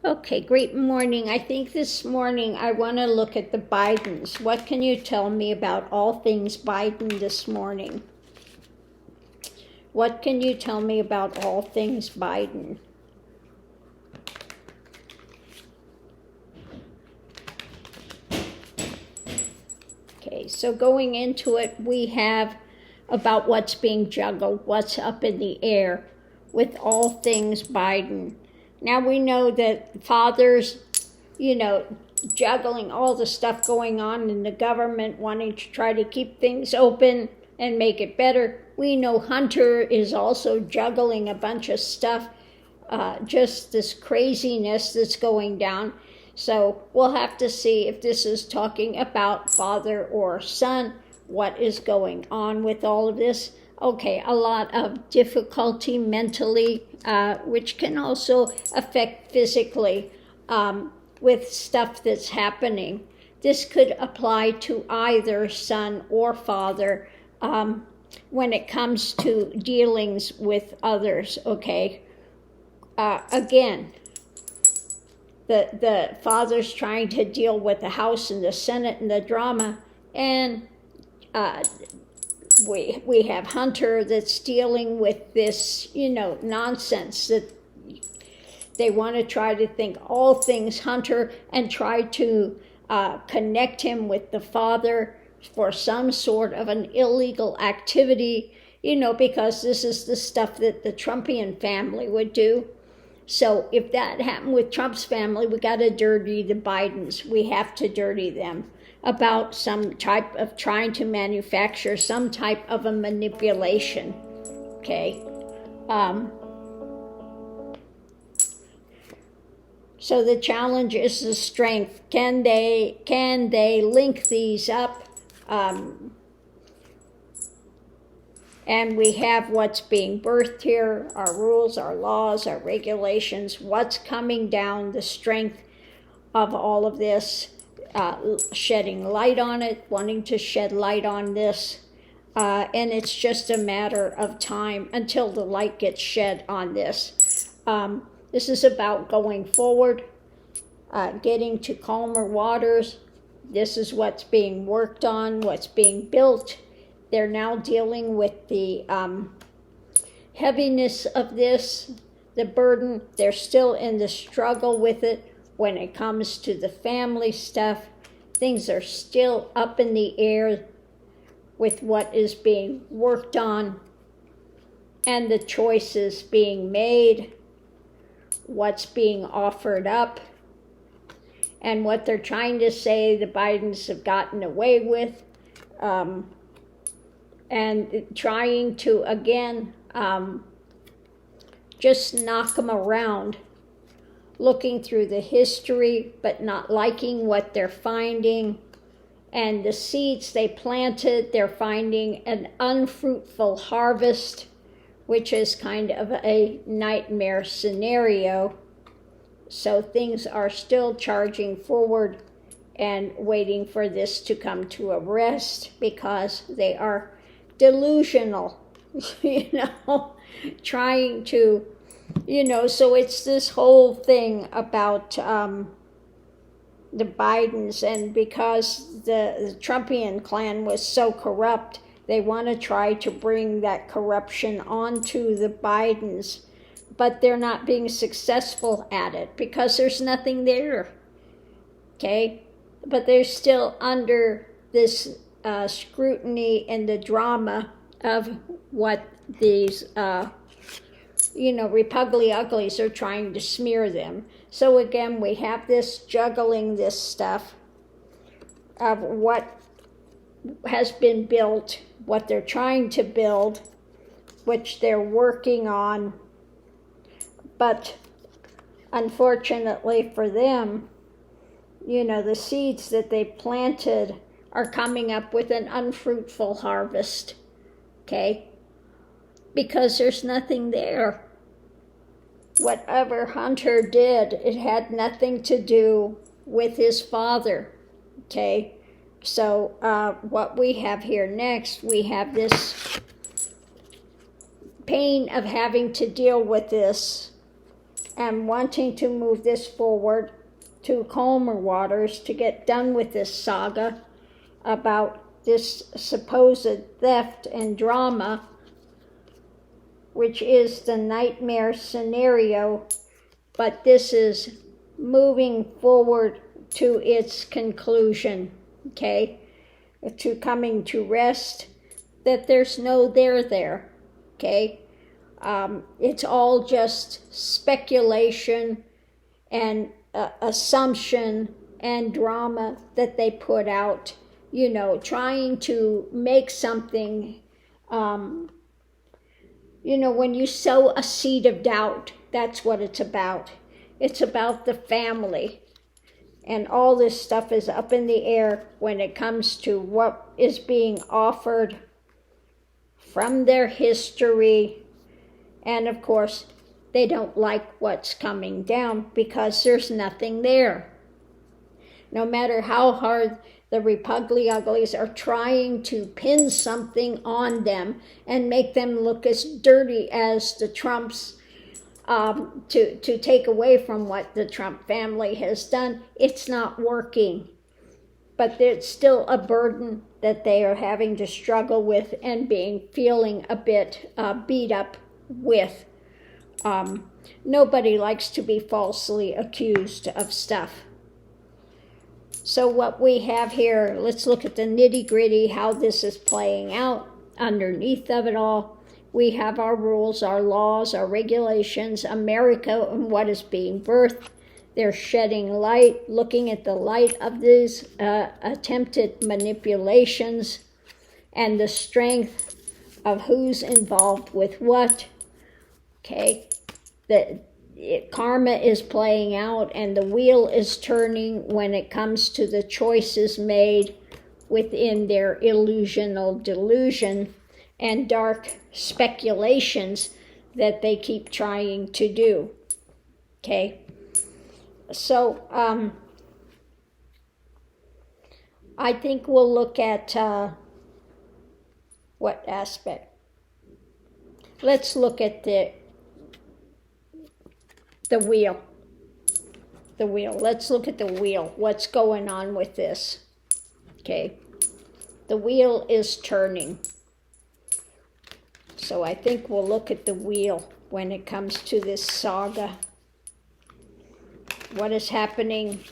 Okay, great morning. I think this morning I want to look at the Bidens. What can you tell me about all things Biden this morning? What can you tell me about all things Biden? Okay, so going into it, we have about what's being juggled, what's up in the air with all things Biden. Now we know that fathers, juggling all the stuff going on in the government, wanting to try to keep things open and make it better. We know Hunter is also juggling a bunch of stuff, just this craziness that's going down. So we'll have to see if this is talking about father or son, what is going on with all of this. Okay, a lot of difficulty mentally, which can also affect physically with stuff that's happening. This could apply to either son or father when it comes to dealings with others, okay? Again, the father's trying to deal with the House and the Senate and the drama, and we have Hunter that's dealing with this, nonsense that they want to try to think all things Hunter and try to connect him with the father for some sort of an illegal activity, because this is the stuff that the Trumpian family would do. So if that happened with Trump's family, we got to dirty the Bidens. We have to dirty them about some type of trying to manufacture some type of a manipulation, okay? So the challenge is the strength. Can they link these up? And we have what's being birthed here, our rules, our laws, our regulations, what's coming down, the strength of all of this, shedding light on it, wanting to shed light on this. And it's just a matter of time until the light gets shed on this. This is about going forward, getting to calmer waters. This is what's being worked on, what's being built. They're now dealing with the heaviness of this, the burden. They're still in the struggle with it when it comes to the family stuff. Things are still up in the air with what is being worked on and the choices being made, what's being offered up, and what they're trying to say the Bidens have gotten away with. And trying to, again, just knock them around, looking through the history, but not liking what they're finding. And the seeds they planted, they're finding an unfruitful harvest, which is kind of a nightmare scenario. So things are still charging forward and waiting for this to come to a rest because they are delusional, trying to, so it's this whole thing about the Bidens, and because the Trumpian clan was so corrupt, they want to try to bring that corruption onto the Bidens, but they're not being successful at it because there's nothing there, okay? But they're still under this scrutiny and the drama of what these, Repugly Uglies are trying to smear them. So again, we have this juggling this stuff of what has been built, what they're trying to build, which they're working on. But unfortunately for them, the seeds that they planted are coming up with an unfruitful harvest, okay? Because there's nothing there. Whatever Hunter did, it had nothing to do with his father, okay? So what we have here next, we have this pain of having to deal with this am wanting to move this forward to calmer waters to get done with this saga about this supposed theft and drama, which is the nightmare scenario, but this is moving forward to its conclusion, okay, to coming to rest, that there's no there, okay. It's all just speculation and assumption and drama that they put out, trying to make something, when you sow a seed of doubt, that's what it's about. It's about the family. And all this stuff is up in the air when it comes to what is being offered from their history. And of course, they don't like what's coming down because there's nothing there. No matter how hard the Repugly Uglies are trying to pin something on them and make them look as dirty as the Trumps, to take away from what the Trump family has done, it's not working. But it's still a burden that they are having to struggle with and feeling a bit beat up with. Nobody likes to be falsely accused of stuff. So what we have here, let's look at the nitty-gritty, how this is playing out underneath of it all. We have our rules, our laws, our regulations, America and what is being birthed. They're shedding light, looking at the light of these attempted manipulations and the strength of who's involved with what. Okay, karma is playing out and the wheel is turning when it comes to the choices made within their illusional delusion and dark speculations that they keep trying to do. Okay, so I think we'll look at what aspect. Let's look at the wheel. The wheel. Let's look at the wheel. What's going on with this? Okay. The wheel is turning. So I think we'll look at the wheel when it comes to this saga. What is happening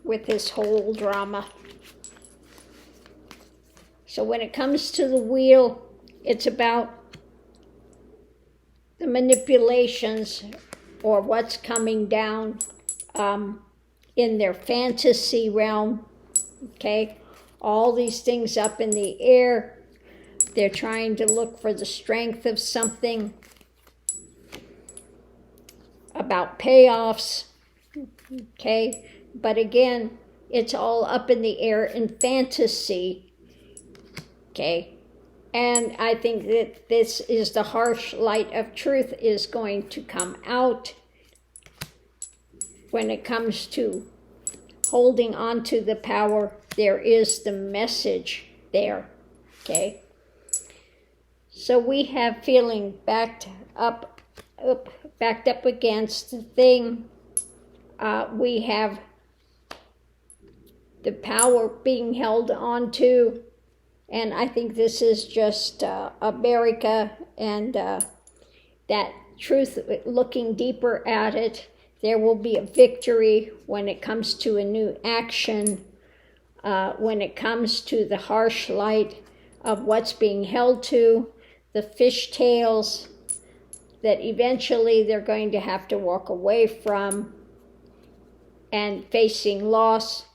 with this whole drama? So when it comes to the wheel, it's about the manipulations or what's coming down in their fantasy realm. Okay, all these things up in the air. They're trying to look for the strength of something, about payoffs. Okay, but again, it's all up in the air in fantasy. Okay, and I think that this is the harsh light of truth is going to come out when it comes to holding on to the power. There is the message there. Okay, so we have feeling backed up against the thing. We have the power being held on to. And I think this is just America and that truth, looking deeper at it. There will be a victory when it comes to a new action, when it comes to the harsh light of what's being held to, the fishtails that eventually they're going to have to walk away from and facing loss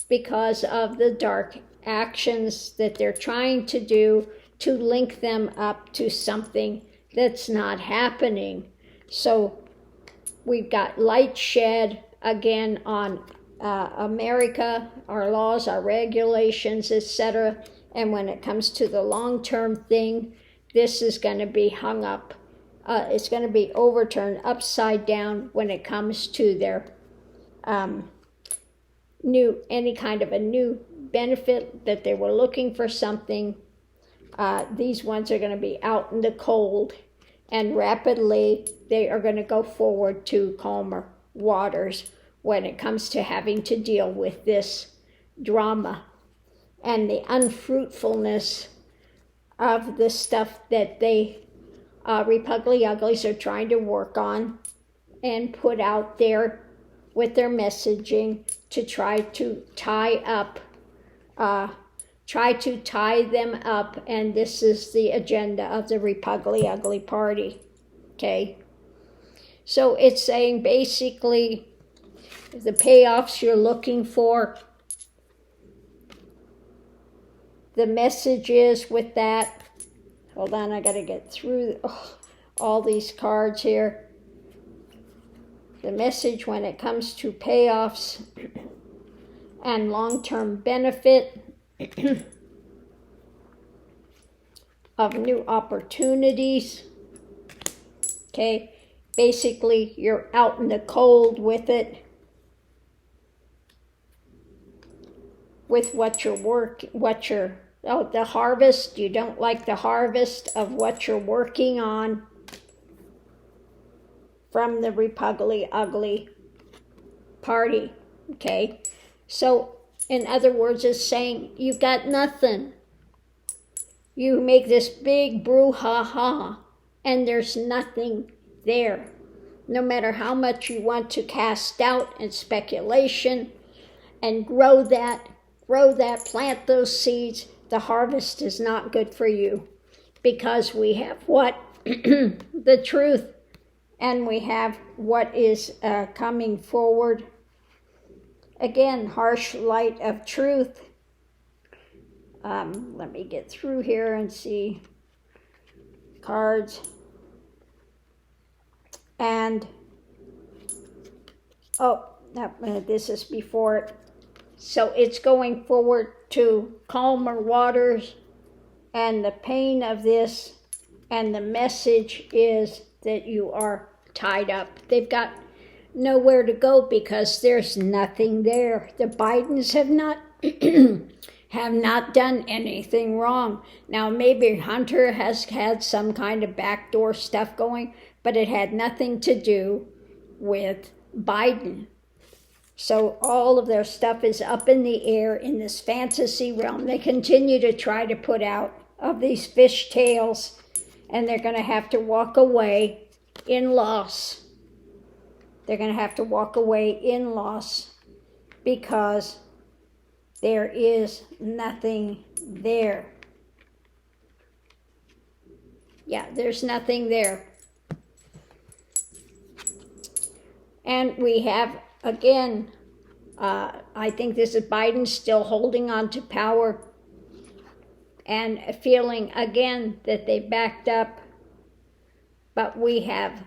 because of the dark actions that they're trying to do to link them up to something that's not happening. So we've got light shed again on America, our laws, our regulations, etc. And when it comes to the long-term thing, this is going to be hung up. It's going to be overturned upside down when it comes to their any kind of a new benefit that they were looking for something. These ones are going to be out in the cold and rapidly they are going to go forward to calmer waters when it comes to having to deal with this drama and the unfruitfulness of the stuff that they Repugly Uglies are trying to work on and put out there with their messaging to try to tie them up, and this is the agenda of the Repugly Ugly Party. Okay, so it's saying basically the payoffs you're looking for. The message is with that. Hold on, I got to get through all these cards here. The message when it comes to payoffs and long-term benefit of new opportunities. Okay, basically you're out in the cold with it. With the harvest, you don't like the harvest of what you're working on from the Repugly Ugly Party, okay? So, in other words, it's saying you got nothing. You make this big brouhaha, and there's nothing there. No matter how much you want to cast doubt and speculation and grow that, plant those seeds, the harvest is not good for you, because we have what? The truth, and we have what is coming forward. Again, harsh light of truth. Let me get through here and see cards. And, this is before it. So it's going forward to calmer waters, and the pain of this, and the message is that you are tied up. They've got nowhere to go because there's nothing there. The Bidens have not done anything wrong. Now maybe Hunter has had some kind of backdoor stuff going, but it had nothing to do with Biden. So all of their stuff is up in the air in this fantasy realm. They continue to try to put out of these fish tales, and they're going to have to walk away in loss. They're going to have to walk away in loss because there is nothing there. Yeah, there's nothing there. And we have, again, I think this is Biden still holding on to power and feeling again that they backed up. But we have,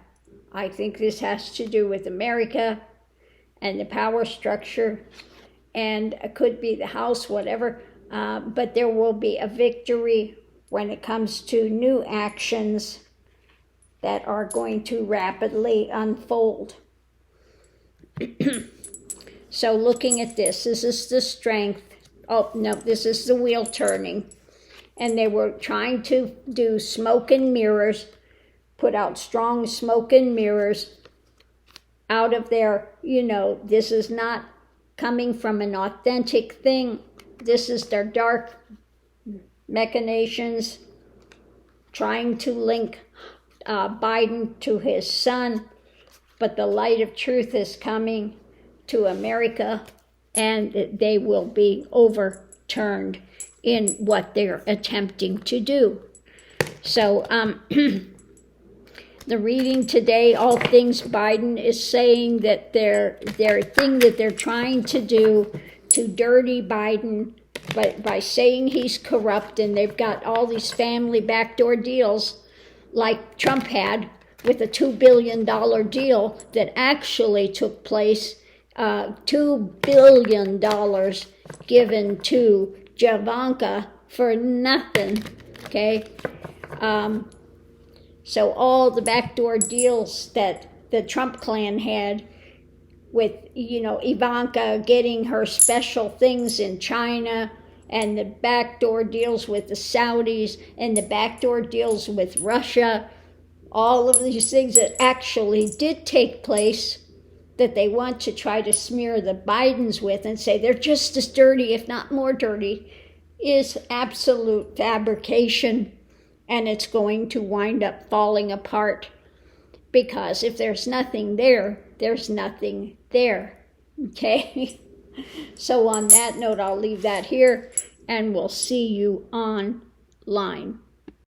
I think this has to do with America and the power structure, and it could be the House, whatever, but there will be a victory when it comes to new actions that are going to rapidly unfold. So looking at this is the strength. Oh, no, this is the wheel turning. And they were trying to do smoke and mirrors, put out strong smoke and mirrors out of their, this is not coming from an authentic thing. This is their dark machinations trying to link Biden to his son. But the light of truth is coming to America, and they will be overturned in what they're attempting to do. So the reading today, all things Biden is saying that their thing that they're trying to do to dirty Biden by saying he's corrupt, and they've got all these family backdoor deals like Trump had with a $2 billion deal that actually took place, $2 billion given to Javanka for nothing, okay? So all the backdoor deals that the Trump clan had with, Ivanka getting her special things in China, and the backdoor deals with the Saudis, and the backdoor deals with Russia, all of these things that actually did take place that they want to try to smear the Bidens with and say they're just as dirty, if not more dirty, is absolute fabrication, and it's going to wind up falling apart, because if there's nothing there, there's nothing there. Okay? So on that note, I'll leave that here, and we'll see you online.